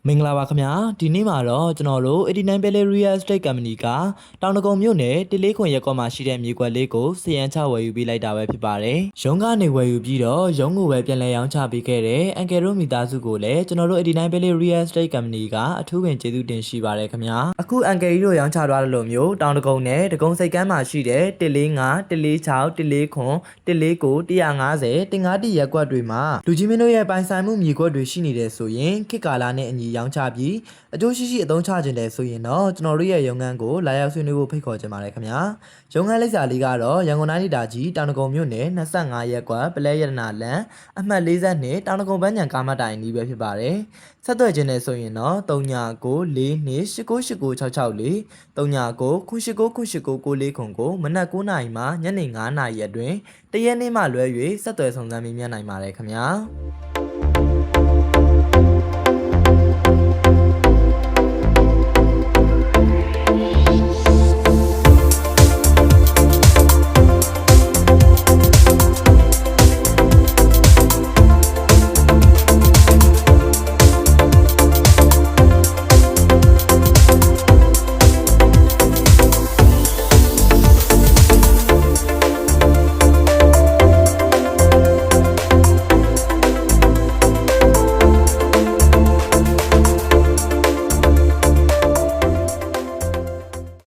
မင်္ဂလာပါခင်ဗျာဒီနေ့မှာတော့ကျွန်တော်တို့89 Valley Real Estate Company ကတောင်တကုံမြို့နယ်တလေးခွန်ရက်ကွက်မှာရှိတဲ့မြေကွက်လေးကိုစီယန်ချဝယ်ယူပေးလိုက်တာပဲဖြစ်ပါတယ်ရုံးကနေဝယ်ယူပြီးတော့ရုံးကိုပဲပြန်လည်ရောင်းချပေးခဲ့တဲ့အန်ကယ်တို့မိသားစုကိုလည်းကျွန်တော်တို့89 Valley Real Estate Company ကအထူးပင်ကျေးဇူးတင်ရှိပါတယ်ခင်ဗျာအခုအန်ကယ်ကြီးတို့ရောင်းချသွားတယ်လို့မျိုးတောင်တကုံနဲ့တကုံစိတ်ကမ်းမှာရှိတဲ့145 146 149 149 150တင်ကားတီရက်ကွက်တွေမှာလူကြီးမင်းတို့ရဲ့ပိုင်ဆိုင်မှုမြေကွက်တွေရှိနေတယ်ဆိုရင်ခေတ်ကာလနဲ့အညီရောင်းချပြီးအကျိုးရှိရှိအသုံးချခြင်းတယ်ဆိုရင်တော့ကျွန်တော်တို့ရဲ့ရုံးခန်းကိုလာရောက်ဆွေးနွေးဖို့ဖိတ်ခေါ်ချင်ပါတယ်ခင်ဗျာရုံးခန်းလိပ်စာလေးကတော့ရန်ကုန်တိုင်းဒေသကြီးတောင်တကုံမြို့နယ်25ရပ်ကွက်ပလဲရတနာလန်အမှတ်42တောင်တကုံပန်းညံကားမတိုင်နီးပဲဖြစ်ပါတယ်ဆက်သွယ်ခြင်းတယ်ဆိုရင်တော့3994289664 3999898994ကိုမနက်9:00နာရီမှညနေ9:00နာရီအတွင်းတရက်နေ့မှလွဲ၍ဆက်သွယ်ဆောင်စမ်းမြင်နိုင်ပါတယ်ခင်ဗျာ